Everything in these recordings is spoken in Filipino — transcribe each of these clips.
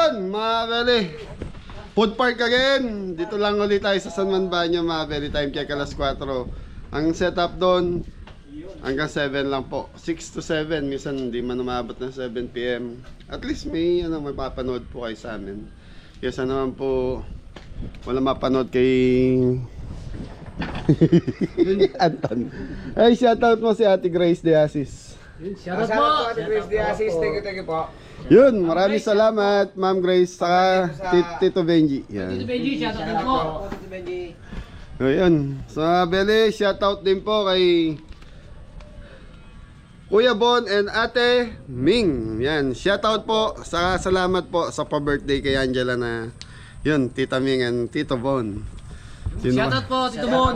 Yun, mga beli. Food park again. Dito lang ulit tayo sa San Juan Banyo, mga beli. Time check alas 4. Ang setup doon, hanggang 7 lang po. 6 to 7. Minsan hindi man umabot ng 7 PM. At least may mapapanood po kayo sa amin. Kesa naman po, wala mapanood kay Anton. Ay, shoutout mo si Ate Grace De Asis. Shoutout po Ate Grace De Asis. Thank you po. Yun, maraming salamat Ma'am Grace saka Tito Benji. Yan. Tito Benji, shoutout din po. Tito Benji. Ayun, sa Bele, shoutout din po kay Kuya Bon and Ate Ming. Yan, shoutout po. Saka salamat po sa pa-birthday kay Angela na yun, Tita Ming and Tito Bon. Shoutout po, Tito Bon.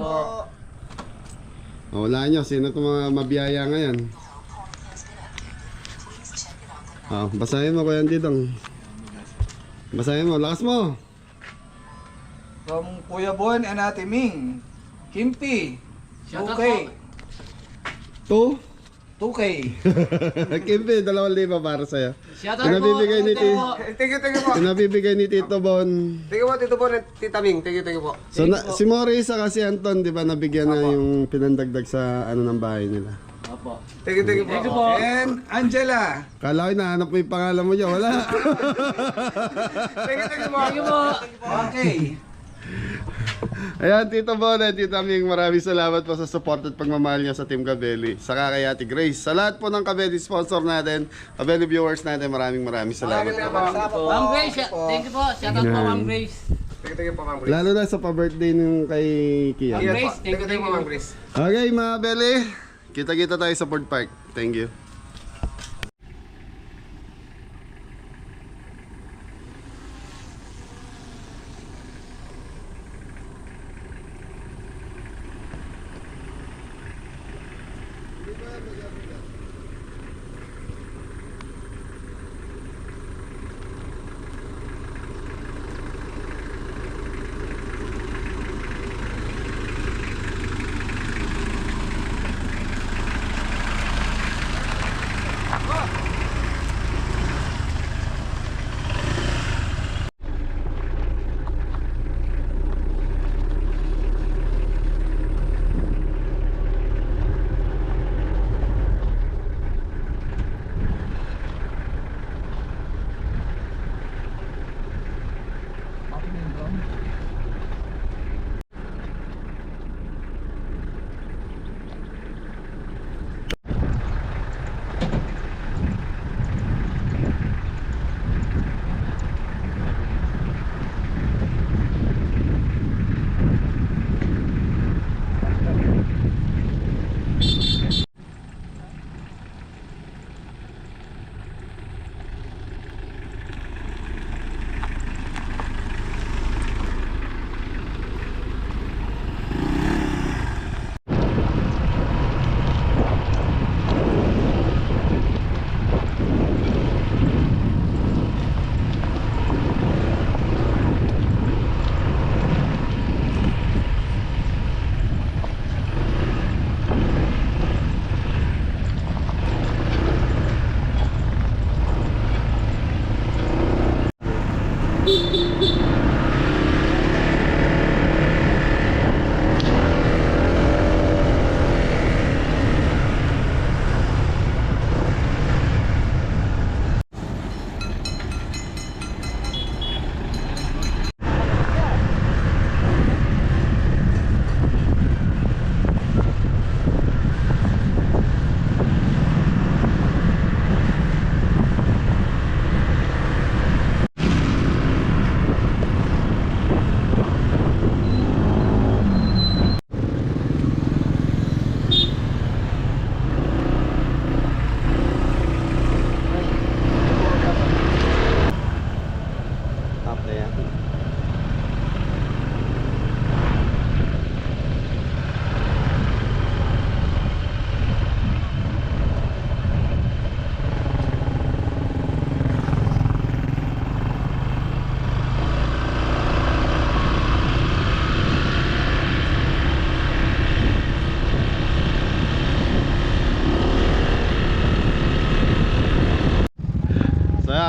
Wala nyo, sino itong mga mabiyaya ngayon? Basahin mo Kuya Didong. Basahin mo, lakas mo. From Kuya Bon and Ate Ming. Kimpi. Shoutout 2K. To? 2K. Kimpi, 2,000 para sa'yo. Shoutout po. Pinabibigay ni Tito. Thank you po. Pinabibigay ni Tito Bon. Thank you po Tito Bon at Tita Ming. Thank you po. So si Morisa kasi Anton, di ba nabigyan na yung pinandagdag sa ano ng bahay nila. Opo. Thank you po. And Angela. Kala ko nahanap mo yung pangalan mo dyan, wala. Thank you po. Thank you po. Okay. Ayan, Tito Bon at Tita Ming, maraming salamat po sa support at pagmamahal niyo sa Team Kabeli. Saka kay Ate Grace. Sa lahat po ng Kabeli sponsor natin, Kabeli viewers natin, maraming salamat po. Ma'am Grace, thank you po. Shoutout po, Ma'am Grace. Thank you po Ma'am Grace. Lalo na sa pa-birthday nung kay Kian. Ma'am Grace, thank you po Ma'am Grace. Okay mga Beli, kita-kita tayo sa Ford Park. Thank you.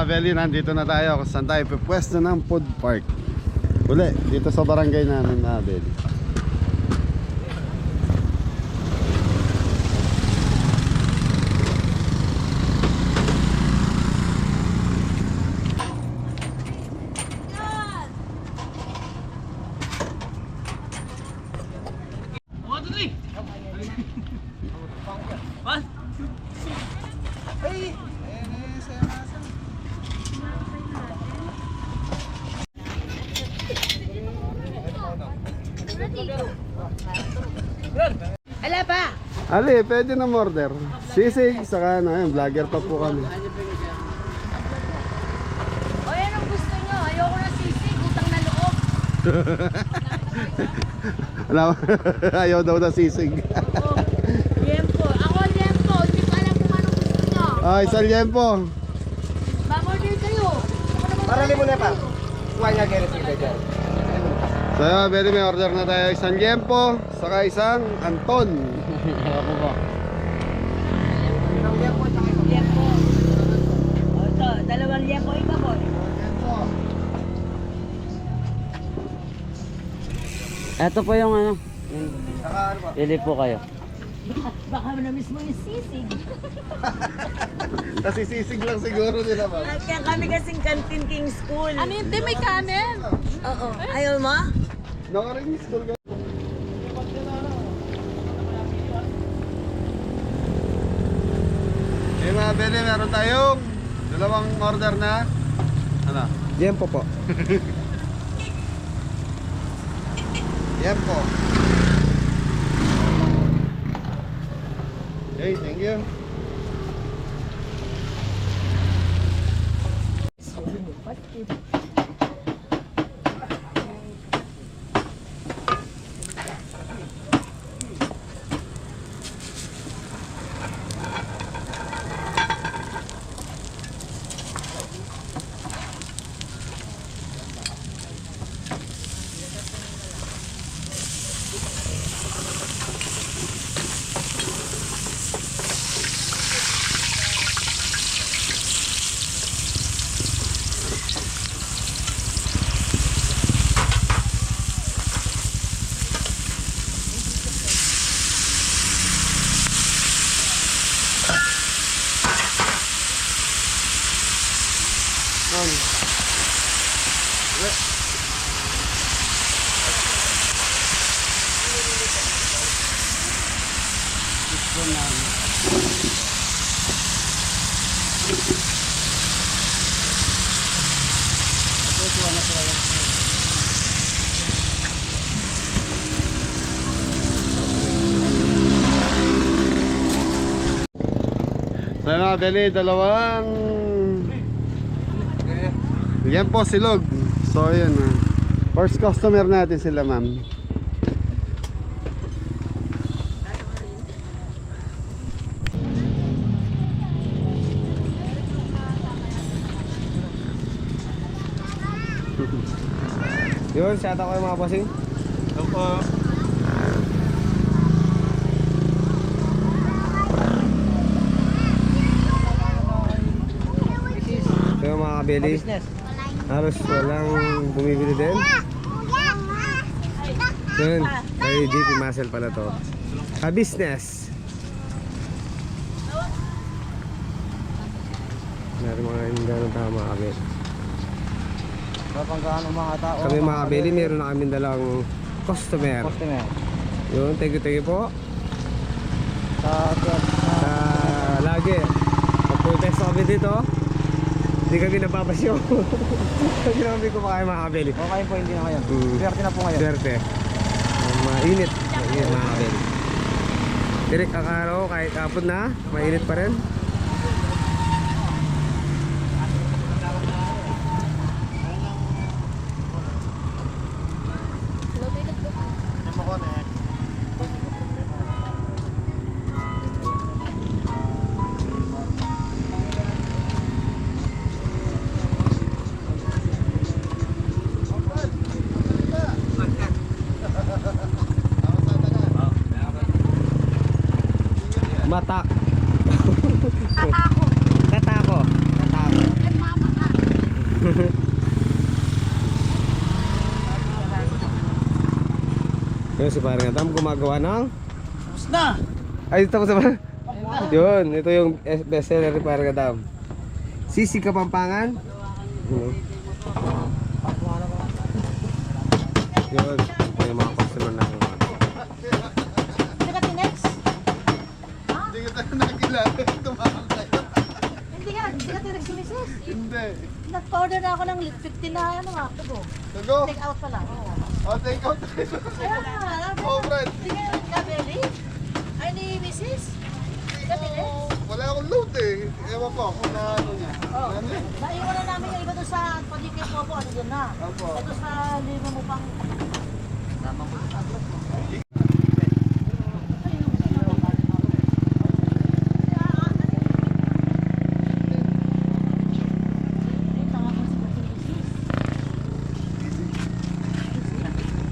mga Beli, nandito na tayo kung saan tayo pupwesto ng food park. Uli, dito sa barangay namin mga Beli. One, two, three. One. Ala pa! Ali, pwede na order. Sisig, saka na yun, vlogger pa po kami. O yan ang gusto nyo. Ayoko na sisig. Utang na loob. Alam, ayaw daw na sisig. Oo. Liempo. Ako liempo. Hindi ko alam kung anong gusto nyo. Ay, sa liempo. Mamorder kayo. Ako naman Para libo na pa. Kuha niya kaya sige dyan. So yun, Beli, may order na tayo. Isang liempo, saka isang Anton. Ako po. liempo. O ito, dalawang liempo ikaw po. Ito po yung ano. Saka ano pa? Pili po kayo. Baka na-miss mo yung sisig. Kasi sisig lang siguro nila, ma'am. Kaya kami kasing Canteen King School. Ano yung may kanin? Oo. Ayaw mo? Nakarinig school ka. Okay mga Beli, meron tayong dalawang order na. Ano? Liempo po. Liempo. Okay, thank you. So mga Beli, dalawang liempo silog. So yun, first customer natin sila, ma'am. Yun, shout out ko yung mga bossing. Opo. So yung mga kabili, halos walang bumibili din. Yun, kay JP Muscle pala to. Ka-business. Meron mga hindi ganun tama mga kabili. Kapanggaan ng mga tao. Kami mga kabili, meron na kami dalang customer. Customer. Yun, thank you po. Sa Lagi, pag-protest kami dito, hindi kami napapasyo. Hindi na kami kumakain mga kabili. Okay po, hindi na kayo. Swerte na po ngayon. Swerte. Mainit. Mainit mga kabili. Direct ang araw, kahit hapon na, mainit pa rin. Mata. Tatako. Tatako. Yun si parang Adam gumagawa ng Tapos na! ay tapos na ba? Yun, ito yung bestseller ni parang Adam. Sisi Kapampangan. Yun, ito yung mga customer natin. Hindi ka tinext? Hindi kita nakilala. Tumawag kayo. Hindi ka tinext si Mrs. Hindi. Nag-order na ako ng 50 na ano nga, tugo. Tugo. Take out pala. Oo. O, take out tayo. Kaya nga, Oh, Brad. Hindi ka Belly? Ay, ni Mrs. Hindi ka tinext? Wala akong load eh. Ewan ko kung na ano niya. Oo. Ano eh? Naiwan na namin yung iba doon sa paligid mo po, ano doon na. Opo. Ito sa lima mo pang...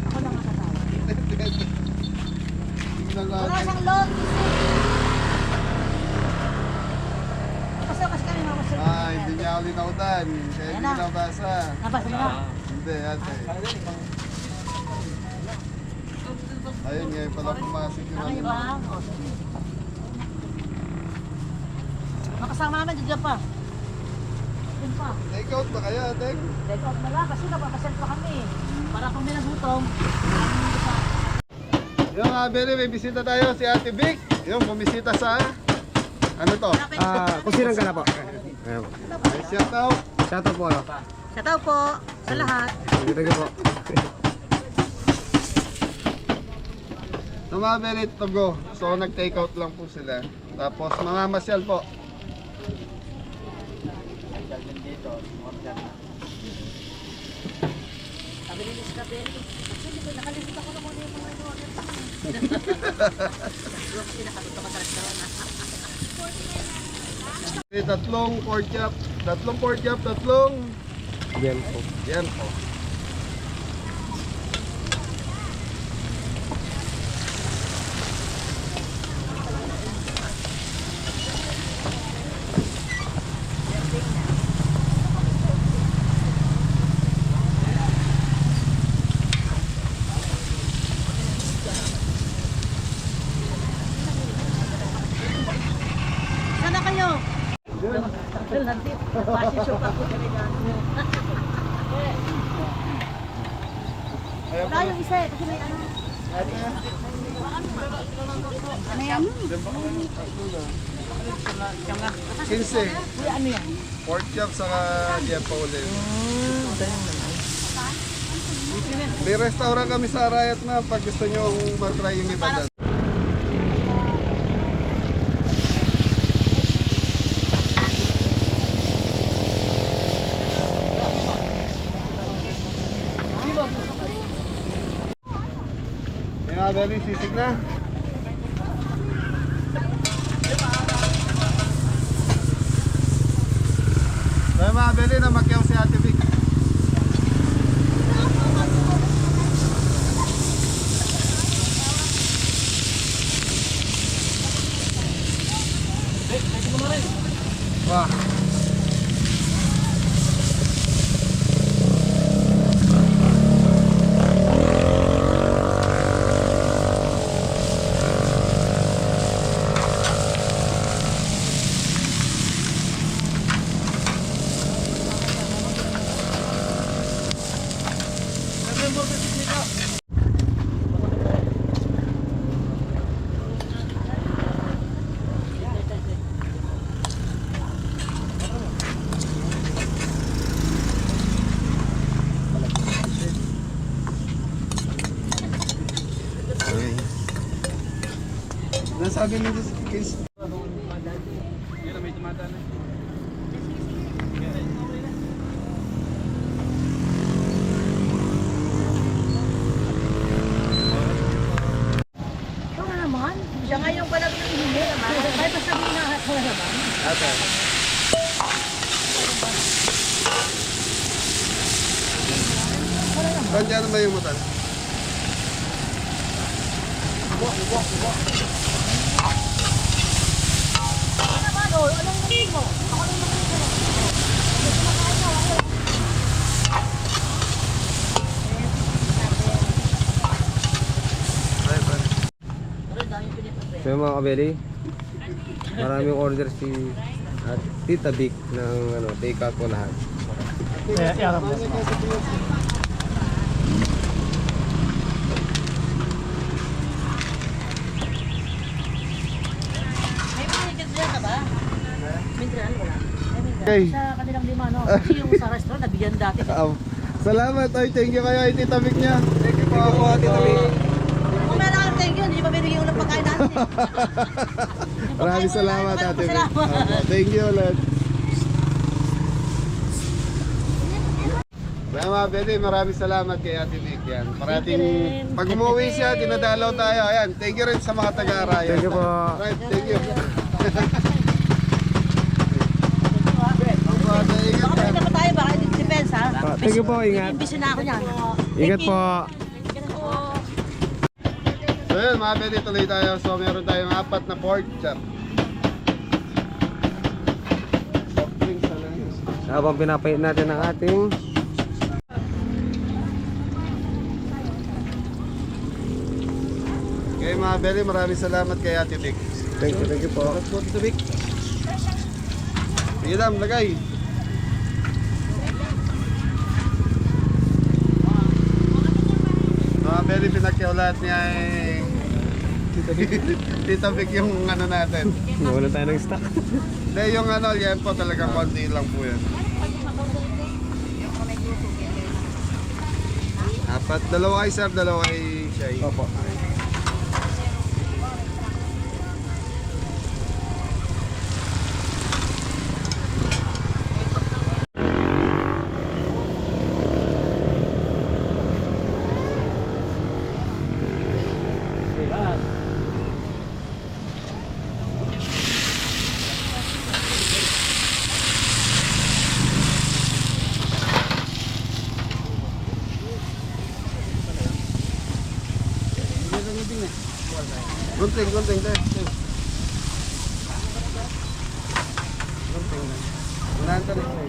Ako lang nakatawa. Tingnan Wala natin. siyang load, Pasok kami, mamasok. Hindi niya ako linautan. Kaya Ayan hindi na. nabasa. Nabasa mo na. Hindi, ate. Ayun, ngayon pala pumasok yung Ano ano. ba? Makasama namin, dyan pa. Dyan pa. Take out ba kayo, ate? Take out na lang kasi napapasal pa kami. Para kung may nagutom. Yung mga Beli, may bisita tayo si Ate Vic. Yung bumisita sa... Ano to? Kusinang ka na po. Ayan po. Ay, shout out. Shout out po. Ano? Shataw po sa lahat. Thank you po. So mga Beli, to go. So nag-take out lang po sila. Tapos mamamasyal po. Sabi ni Miss Cabelli, actually, nakalimutan ko na muna yung mga order pa. Pinakaluto ko sa restaurant. Tatlong pork chop. Tatlong pork chop, tatlong... Yan po. Yan po. Sana kayo? Lantit. Passion show pa po kami dyan. Wala yung isa eh, kasi may ano. Ano yan? 15. Uy, ano yan? Pork chop saka jepa ulit. May restaurant kami sa Arayat na pag gusto nyo matry yung iba dyan. May mga Beli, sisig na. May mga Beli na magkaw si Ate Vic. Wah. Nasabi nito sa case. Ito nga naman. Siya nga yung pala yung hindi naman. Kahit pa sabihin na ako na naman. Ate. Kanya naman yung mata. Ano naman o? Anong nangin mo? Ako nang nangin mo. Gusto makain na ako. So yung mga kabeli, maraming order si Tita Vic ng take out po lahat. May pinigil dyan ka ba? Minsan wala. Okay. Sa kanilang lima, no? Kasi yung sa restaurant, nabigyan dati. Salamat. Ay, thank you kayo ay Tita Vic niya. Thank you po, Tita Vic. Kung meron kang thank you, hindi pa binigyan ulang pagkain natin. Maraming salamat, Ate Vic. Salamat. Thank you ulit. Kaya mga pwede, maraming salamat kay Ate Vic yan. Parating, pag umuwi siya, dinadalaw tayo. Ayan, thank you rin sa mga taga-Araya. Thank you po. Right, thank you. Baka pwede pa tayo, baka hindi defense, ha? Thank you po, ingat. Imbisi na ako niyan. Ingat po. So yun, mga pwede, tuloy tayo. So meron tayong 4 na pork chop. Soft drinks na lang yun. Habang pinapait natin ang ating Okay mga Beli, maraming salamat kay Ate Vic. thank you po. Let's go Tito Vic. Sige dam, lagay. Mga Beli, pinakyaw niya ay Tito Vic yung ano natin. Nawala tayo ng stock. Hindi, yung ano, yan po talagang konti lang po yan. 4, 2 kay sir, 2 kay Shay. Opo. Gunting tayo. Gunting lang. Unahan ka rin sa'yo.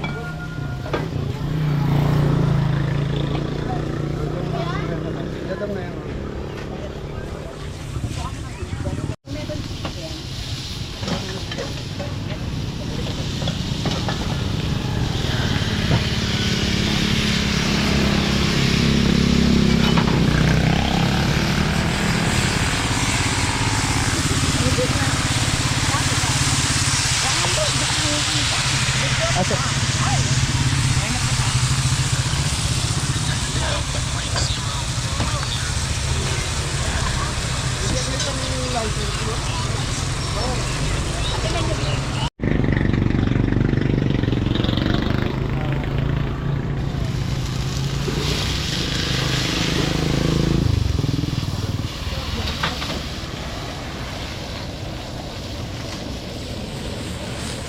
Dadam na yan.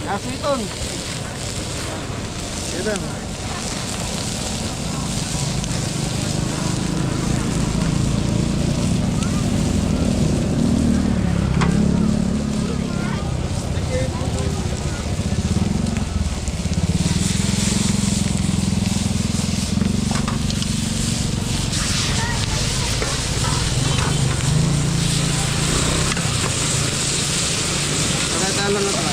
Nasiton. Yan. Lang ito.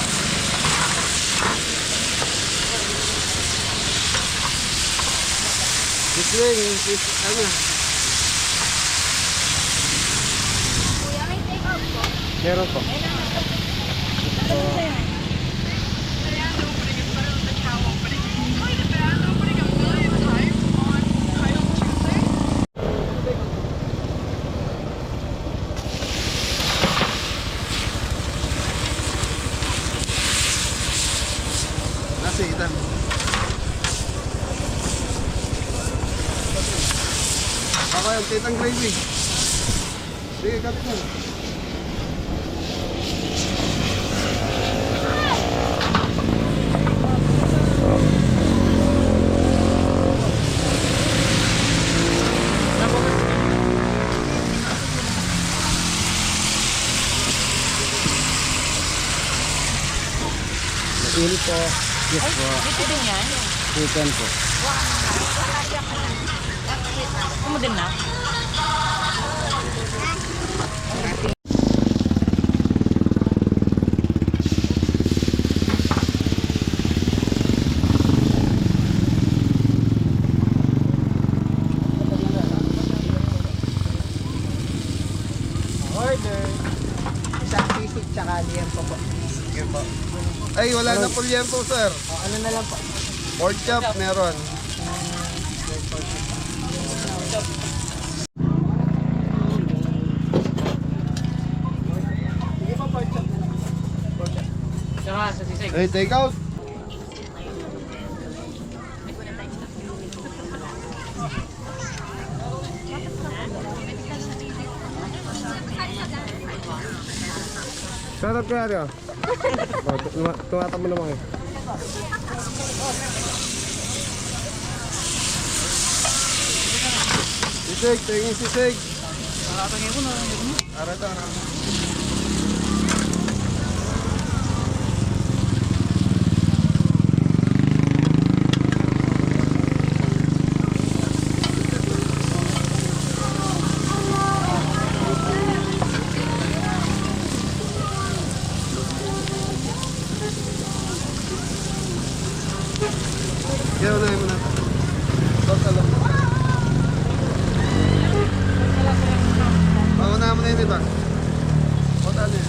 This way, ano? Meron po. Nasa itan. Ako yung titang gravy. Sige, kapit mo. Pili po. Yes po. Dito din yan. Chicken po. Ano din na? Ay, wala na po liempo, sir. Ano na lang po? Pork chop, meron. Saka sa sisig. Hey, take out. Shoutout ko natin oh. Tumatama naman kayo. Sisig, tingin sisig. Nakatangin ko na. Arata. Kaya unahin mo na. Total. Paunahan mo na yun, diba? Total yun.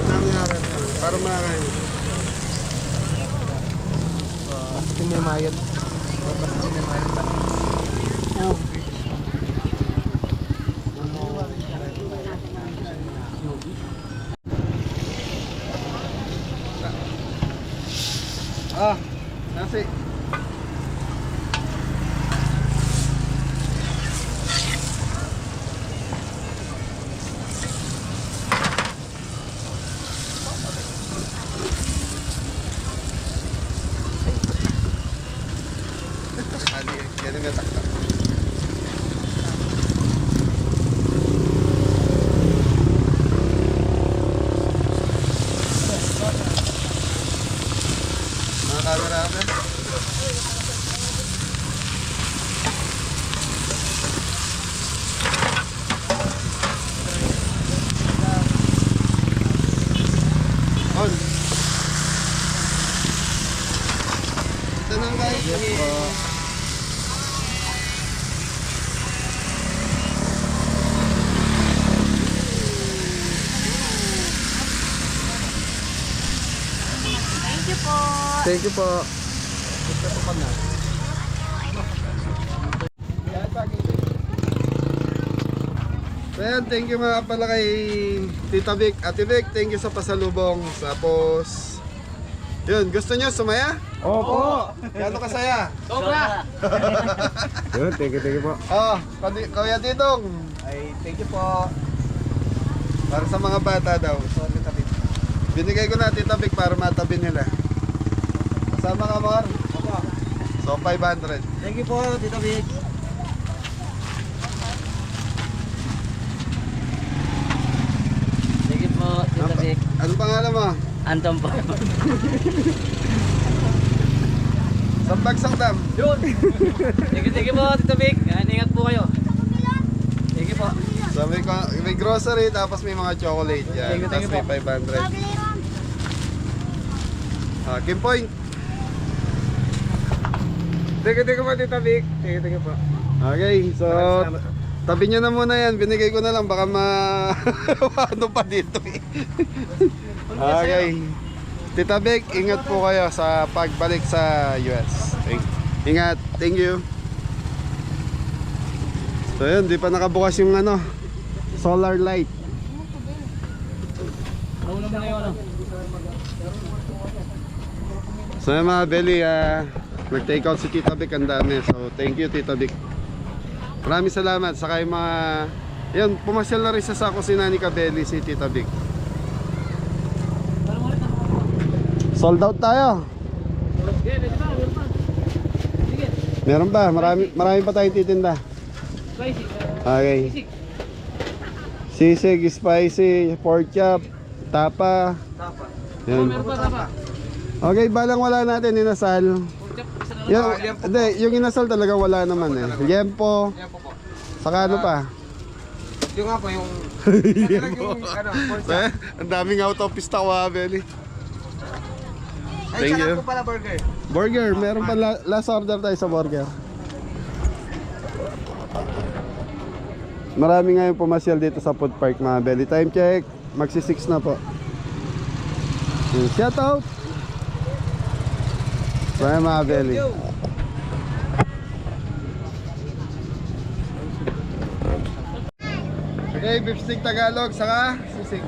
Unahan mo na rin. Para makakain. Ito may mayat. Ah, nasi. Yan yung taktak. Mga camera natin. On. Ito na guys. Yes po. Thank you po. Thank you po. So yan, thank you mga pala kay Tita Vic. Ate Vic, thank you sa pasalubong. Tapos, yun, gusto nyo sumaya? Opo. Gano'n kasaya? Sobra! Yun, thank you po. Oh, Kuya Titong. Ay, thank you po. Para sa mga bata daw. So, Tita Vic. Binigay ko na Tita Vic para matabi nila. Kasama ka, Mar? So, 500. Thank you po, Tito Vic. Thank you po, Tito Vic. Anong pangalan mo? Anton po. Sambagsang Dam. Yun! Thank you po, Tito Vic. Ingat po kayo. Thank you po. So, may grocery, tapos may mga chocolate yan. Thank you Tapos may 500. Kim Point. Thank you po, Tita Vic. Thank you po. Okay, so Maraming salamat. tabi nyo na muna yan. Binigay ko na lang. Baka ano pa dito eh. Okay. Tita Vic, ingat po kayo sa pagbalik sa US. Ingat. Thank you. So yun, di pa nakabukas yung ano, solar light. Naulam na yun, ano? So yun mga belly, nag-take out si Tita Vic, ang dami. So thank you Tita Vic. Maraming salamat. Saka yung mga, yun, pumasyal na rin sa kusina ni Kabeli si Tita Vic. Sold out tayo. Meron ba? Marami pa tayong titinda. Okay. Sisig, spicy, pork chop, tapa. Yan. Okay, balang wala natin inasal. Yung inasal talaga wala naman eh. Liempo. Saka ano pa? Yung nga po, yung... Ang daming out of pista ko Beli. Thank you. pala burger. Burger, meron pa last order tayo sa burger. Marami ngayon pumasyal dito sa food park mga belly. Time check, magsi 6 na po. Shout out. Sa mga belly. Okay, beef stick Tagalog, saka sisig.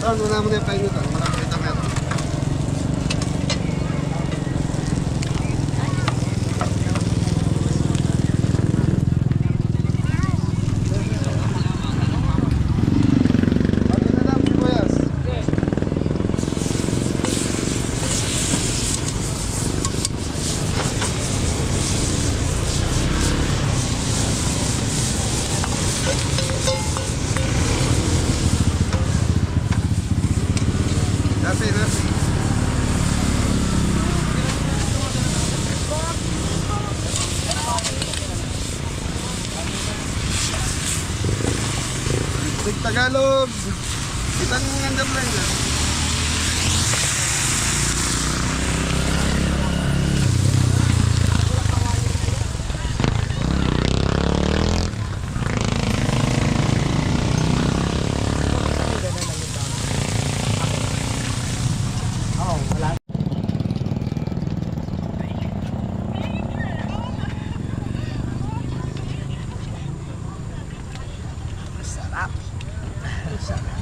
Ito, muna mo na yung pain nito. Marami ito meron. Okay na lang, sibuyas. Nasi, nasi. Sig Tagalog. Kita mo nga lang yan.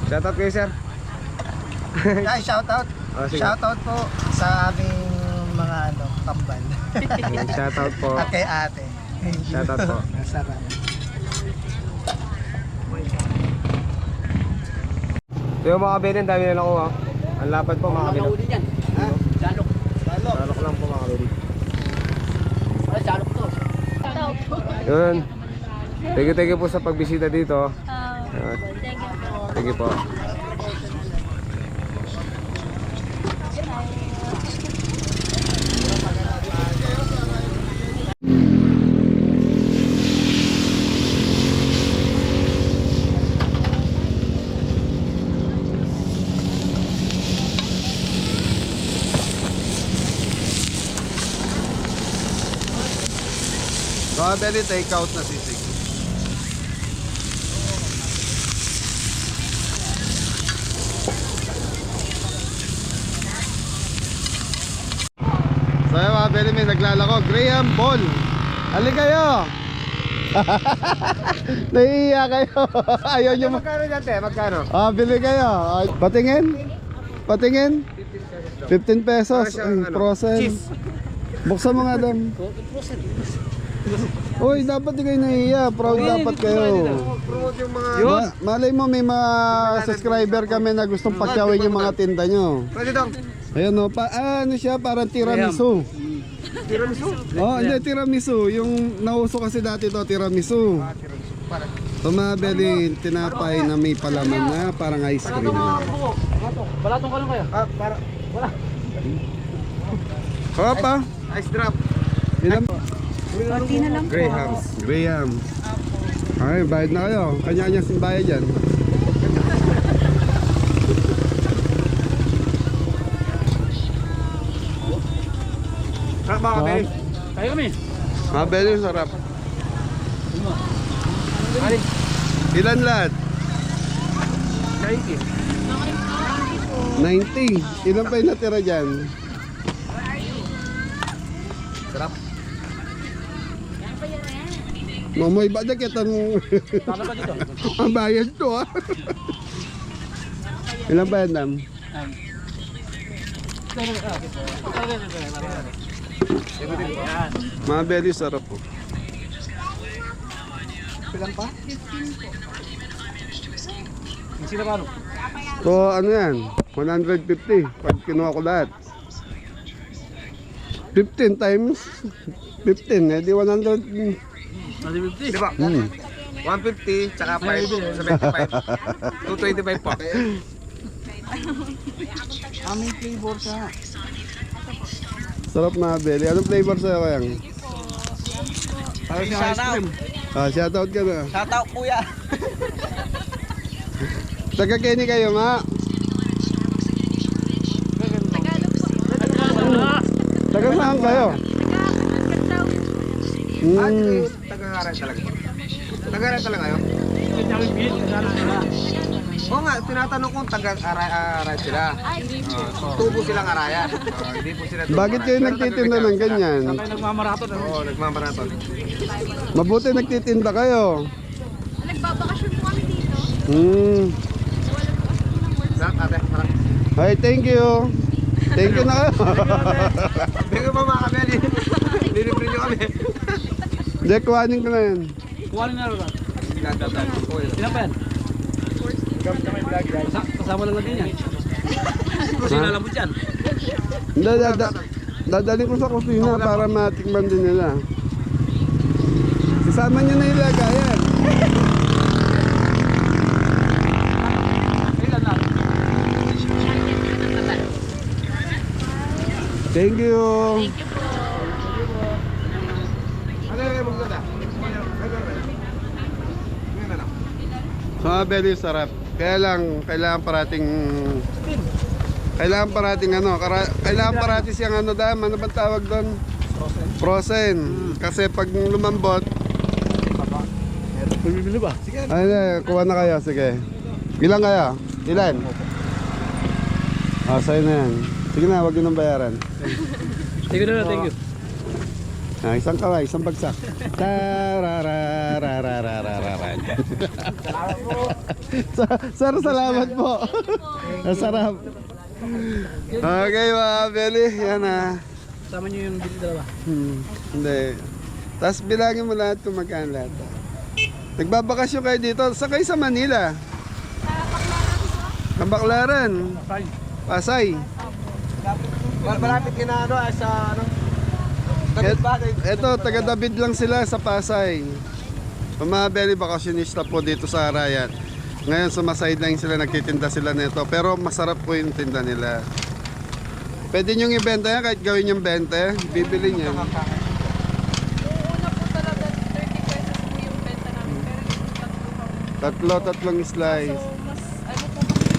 Shoutout kayo, sir. Ay, shoutout. Oh, sige. Shoutout po sa aming mga kambal. Shoutout po. At kay ate. Shoutout po. Masarap. Ito yung mga kabinin, dami na nakuha. Ang lapad po mga kabinin. Nahuli yan. Ha? Salok. Salok lang po mga kabinin. Ay, salok to. Yun. Thank you po sa pagbisita dito. Thank you po. Thank you po. Mga belly, take out na sisig. So yun mga belly, may naglalako. Graham Ball. Halika kayo. Naiiya kayo. Ayaw nyo Magkano dyan, te? Magkano? bili kayo. Patingin. Patingin. 15 pesos. Ay, frozen. Buksan mo nga, Dam. Uy, dapat di kayo nahiya. Proud dapat kayo. Promote yung mga... Malay mo may mga subscriber kami na gustong pakyawin yung mga tinda nyo. Pwede dong. Ayun o, ano siya, parang tiramisu. Tiramisu? Oh, hindi, tiramisu. Yung nauso kasi dati to, tiramisu. So mga belly, tinapay na may palaman na, parang ice cream. Balatong ka lang kayo. Para... Wala. Opa, Ice drop. ilan? Konti na lang po. Grahams. Graham. Ay, bayad na kayo. Kanya-kanya simbayad dyan. Sarap mga kabinin. Tayo kami. Mga belly, sarap. Alin? Ilan lahat? 90. 90. Ilan pa yung natira dyan? Sarap. Mamoy ba na kitang Tama ba dito? ang bayad to ah. Ilan ba yan, Dam? Mga belly, sarap po. Ilan pa? Sino ba ano? So ano yan? 150 pag kinuha ko lahat. 15 times 15, edi 100. 150. Di ba? 150 tsaka 5, 75. 225 po. Aming flavor sa... Sarap mga belly. Anong flavor sa'yo kayang? ice cream. Shoutout ka na. Shoutout kuya. Taga Kenny kayo, ma? Taga saan kayo? Taga-aray talaga. Taga-aray talaga kayo? Oo nga, tinatanong kung taga-aray sila. Tubo silang arayan. Hindi po sila tubo. Bakit kayo nagtitinda ng ganyan? Nagmamaraton. Oo, nagmamaraton. Mabuti nagtitinda kayo. Nagbabakasyon po kami dito. Sarap ate, sarap. Ay, thank you. Thank you na kayo. Thank you po mga kabeli. Lilibre nyo kami. Hindi, kuhanin ko na yan. Kuhanin na rin. Ilan pa yan? Kasama lang natin yan. Kasi lalabot yan. Hindi, dadalhin ko sa kusina para matikman din nila. Isama nyo na ilagayan. Ilan na? Thank you. Ano yung maganda? So, very sarap. Kaya lang, kailangan parating kailangan parating siyang ano bang tawag doon? Frozen. Kasi pag lumambot, Bibili ba? ay, kuha na kayo, sige. Ilan kayo? Ilan? Sa'yo na yan. Sige na, huwag yun ang bayaran. Thank you na, thank you. Isang kaway, isang bagsak. Tararararararararar. Sir, salamat po. Masarap. Okay, mga Beli. Yan na. Sama nyo yung dalawa. Hindi. Tapos bilangin mo lahat kung magkano lahat. Nagbabakasyon kayo dito. Saan kayo sa Manila? Sa Baclaran. Pasay. Malapit ka na ano, sa ano? Ito, taga David lang sila sa Pasay. Mga Beli, bakasyonista po dito sa Arayat. Ngayon sa sideline sila, nagtitinda sila nito. Pero masarap po yung tinda nila. Pwede nyo ibenta yan, kahit gawin yung 20, bibili niya. Una po talaga 30 pesos po yung benta namin. Pero yung Tatlong slice. so mas ano po kasi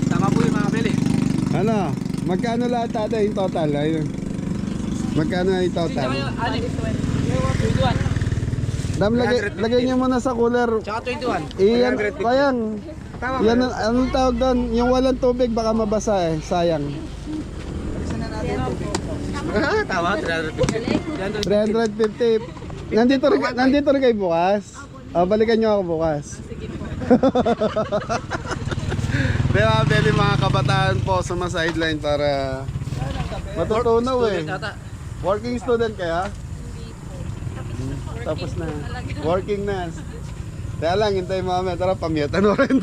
Tama po yung mga beli. Ano? Magkano lahat ata yung total? Ayun. Magkano yung total? Anim. 21. Dam, lagay niyo muna sa cooler. Tsaka 21. Iyan, sayang. Yan, anong tawag doon? Yung walang tubig, baka mabasa eh. Sayang. Tama, 350. 350. Nandito rin kayo bukas? Balikan nyo ako bukas. Kaya Beli, mga kabataan po sa mga sideline para matutunaw eh. Working student kaya? Tapos na. Working na. Kaya lang, hintay mo kami. Tara, pamiyatan mo rin.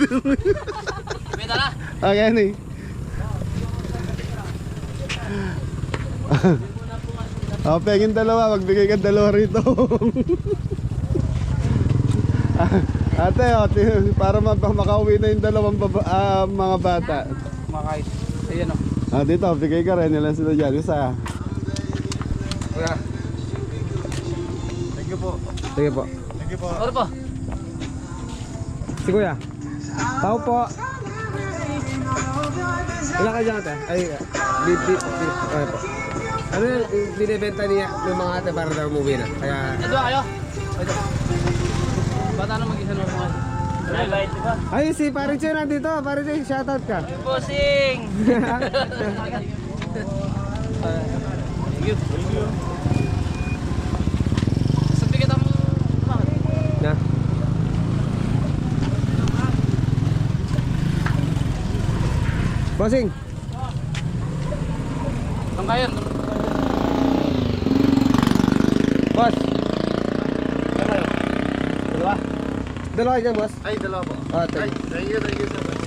Beta na. Okay, ni. Pengin dalawa, magbigay ka dalawa rito. Ate, para makauwi na yung dalawang mga bata. Makakait. Ayan o. Dito, bigay ka rin. Ilan sila dyan? Isa. Kuya. Thank you po. Sige po. Thank you po. Ano po? Si kuya. Tao po. Wala ka dyan ate? Ay, okay po. Ano yung binibenta niya ng mga ate para daw umuwi na? Kaya... Ito kayo. Ito. Bata na mag-isa naman mga. Bye-bye, diba? Ay, si Paring Che nandito. Paring Che, shoutout ka. Bossing! Thank you. Sabi kita mo. Na? Bossing! Saan kayo? Boss! Saan kayo? Dalawa? Dalawa dyan, boss. Ay, dalawa po. Thank you. Thank you so much.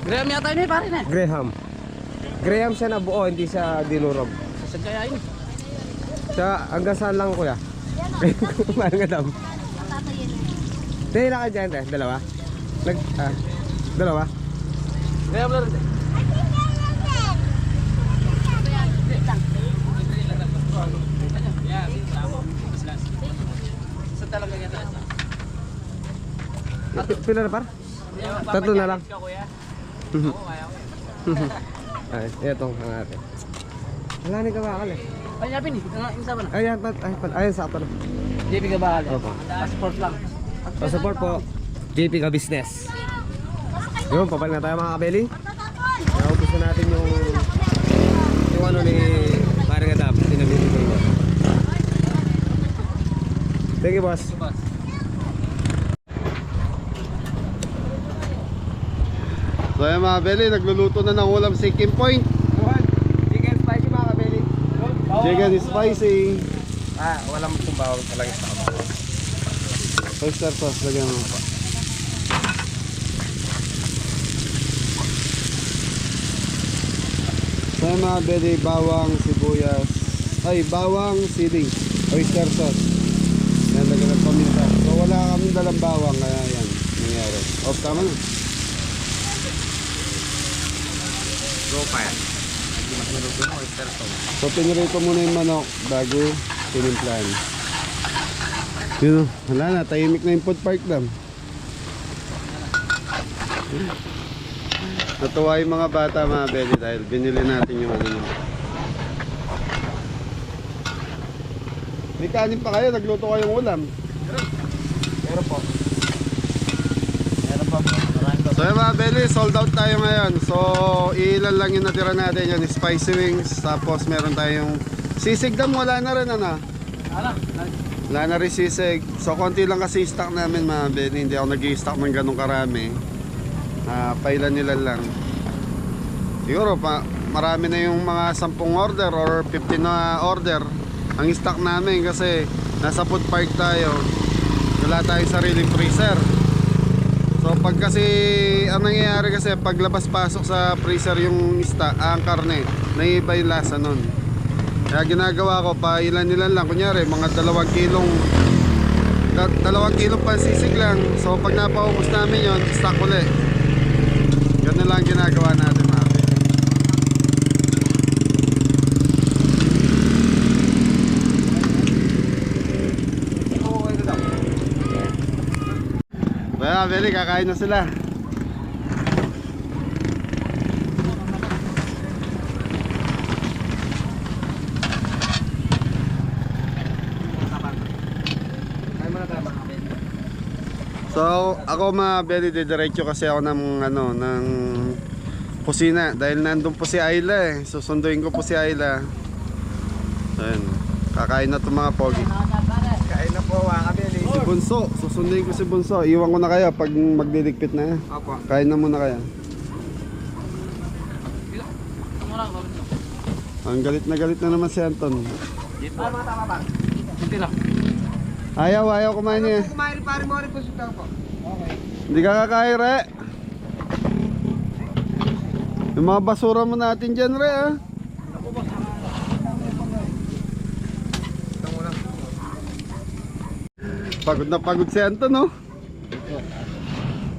Graham yata yun eh, pare na. Graham. Graham siya na buo, hindi siya dinurog. Saan kaya yun? Sa hanggang saan lang kuya? Parang gadam. Dahil ka dyan, te. Dalawa? Dalawa? Graham lang rin. Pila na par? Tatlo na lang. Ka, kuya. Ay, etong hangatin. Wala ni kabakal eh. Ay, yapin eh. Yung isa ba na? Ayan, ayan, sakto na. JP ka ba? Opo. Passport lang. So, support po, JP ka Business. Yun, papal na tayo mga kabeli. Naubos na natin yung ano ni parang Adam, pinabibigay ko. Thank you, boss. So ayan mga beli, nagluluto na ng ulam si Kim Point. Chicken spicy mga kabeli. Chicken spicy. Walang kumbaw talaga sa kabal. Oyster sauce, lagyan mo. So ayan mga beli, bawang, sibuyas. Ay, bawang, siling. Oyster sauce. Yan, lagyan ng paminta. So wala kami dalang bawang, kaya yan, nangyari. Off, tama na. So pinirito muna yung manok bago tinimplahan. Yun, wala na, tahimik na yung food park dam. Natuwa yung mga bata mga beli dahil binili natin yung ano. May kanin pa kayo, nagluto kayong ulam. Meron po. So yung mga beli, sold out tayo ngayon. So ilan lang yung natira natin yan, spicy wings. Tapos meron tayong sisig dam, wala na rin ano. Wala na rin sisig. So konti lang kasi stock namin mga beli. Hindi ako nag-i-stock ng ganong karami. Pailan nila lang. Siguro marami na yung mga 10 order or 15 na order ang stock namin kasi nasa food park tayo. Wala tayong sariling freezer. So pag kasi ang nangyayari kasi paglabas pasok sa freezer yung ang karne, naiiba yung lasa nun. Kaya ginagawa ko pailan-ilan lang, kunyari mga 2 kilong pansisig lang. So pag napaubos namin yon, stock ulit. Ganun lang ginagawa natin mga kapatid. Kaya Beli, kakain na sila. So, ako mga Beli, didiretso kasi ako ng kusina dahil nandun po si Ayla eh. Susunduin ko po si Ayla. Ayun. Kakain na itong mga pogi. Kain na po mga kabeli. Si Bunso, susunduin ko si Bunso. Iwan ko na kayo pag magdiligpit na. Opo. Kain na muna kayo. Ang galit na naman si Anton. Tama ba? Hindi lang. Ayaw kumain niya. Kumain rin pare mo rin po sutang po. Okay. Hindi ka kakain, Re. Yung mga basura mo natin dyan, Re, ah. Pagod na pagod si Anton, no?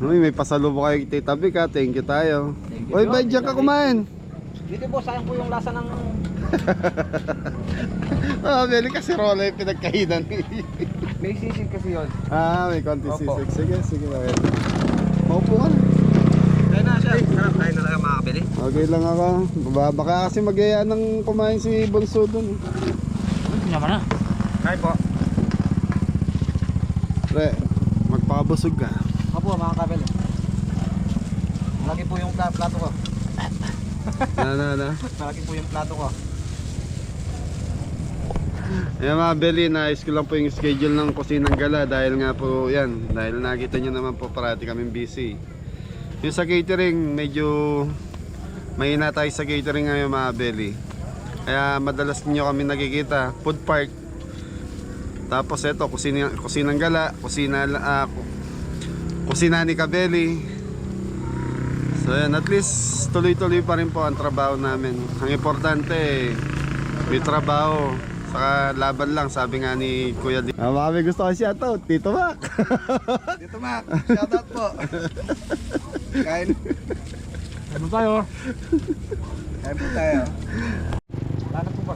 Uy, may pasalubong kayo kay Tita Vic, ha? Thank you tayo. Uy, ba't dyan ka kumain? Dito po, sayang po yung lasa ng... Beli kasi rola yung pinagkainan. May sisig kasi yun. May konti Opo. sisig. Sige. Maupo ka na. Kain na siya. Sarap, kain na lang mga kabeli. Okay lang ako. Baka kasi mag-aya ng kumain si Bunso dun. Yaman na. Kain po. Re, magpakabusog ka. Opo, mga kabel. Malaki po yung plato ko. Na. Malaki po yung plato ko. Ayan mga Beli, naayos ko lang po yung schedule ng Kusinang Gala dahil nga po yan, dahil nakita nyo naman po parati kaming busy. Yung sa catering, medyo mahina tayo sa catering ngayon mga Beli. Kaya madalas nyo kami nakikita, food park. Tapos eto, Kusinang Gala, kusina ni Kabeli. So yan, at least tuloy-tuloy pa rin po ang trabaho namin. Ang importante, may trabaho. Saka laban lang, sabi nga ni Kuya Di. Baka gusto ko shoutout, Tito Mac. Dito Mac, shoutout po. Kain. Ano tayo? Kain po tayo. Paano po ba?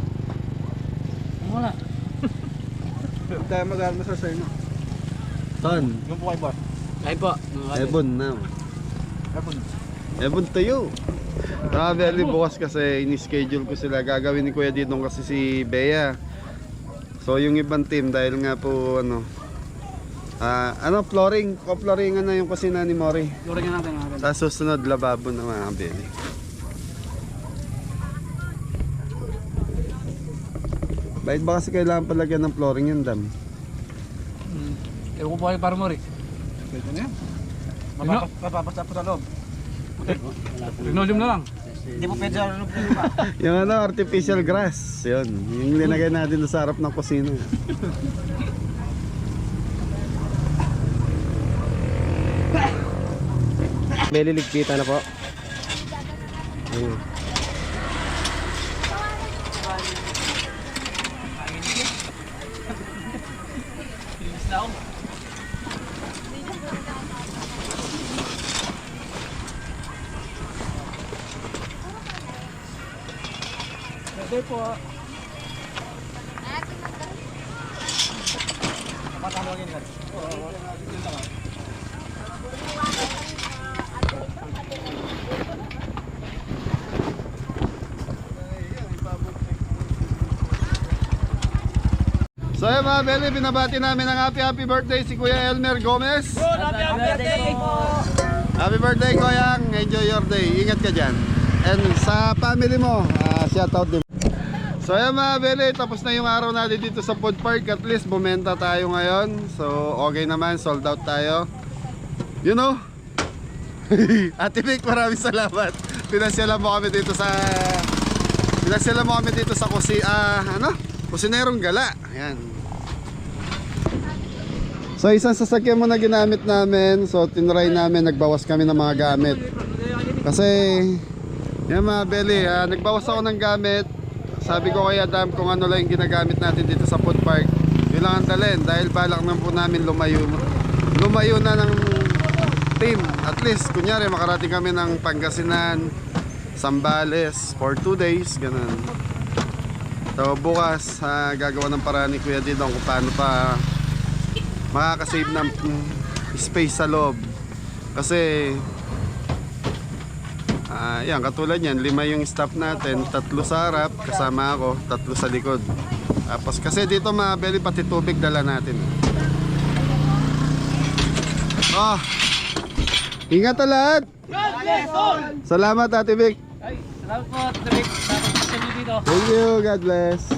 Wala. Tayo mag-almusal sa inyo. Ton, Yung po kay boss. Ay po. Ebon na. Ebon tayo. Very bukas kasi ini-schedule ko sila. Gagawin ni Kuya Didong kasi si Bea. So yung ibang team dahil nga po flooring. Flooringan na yung kusina ni Mori. Luring natin mga kabeli. Tapos susunod lababo na mga kabeli. Bakit ba kasi kailangan palagyan ng flooring yung dam? Ewan ko po kayo para mo rin. Pwede na yan. Mapapasta po sa loob. Linoleum na lang. Hindi po pwede sa loob. Yung artificial grass. Yun. Yung linagay natin sa harap ng kusina. Beli ligpita na po. Ayun. Pwede po. So yun mga Beli, binabati namin ng happy birthday si Kuya Elmer Gomez. Happy birthday Kuya, enjoy your day, ingat ka dyan. And sa family mo, shout out din. So yun mga Beli, tapos na yung araw natin dito sa food park. At least bumenta tayo ngayon. So okay naman, sold out tayo. You know, Ate Vic, maraming salamat. Pinasyalan mo kami dito sa Kusinerong Gala. Ayan. So isang sasakyan mo na ginamit namin. So tinry namin, nagbawas kami ng mga gamit. Kasi yan mga Beli, nagbawas ako ng gamit. Sabi ko kay Adam kung ano lang yung ginagamit natin dito sa food park, yun lang ang dalhin. Dahil balak na po namin lumayo na ng team. At least kunyari makarating kami ng Pangasinan, Zambales for 2 days, ganun. So bukas gagawa ng paraan ni Kuya Didong kung paano pa makakasave ng space sa loob. Kasi yan, katulad yan, 5 yung staff natin, 3 sa harap kasama ako, 3 sa likod. Tapos kasi dito mga Beli, pati tubig dala natin. Ingat na lahat. Salamat Ate Vic. Ay, salamat po. Salamat po dito. Thank you, God bless.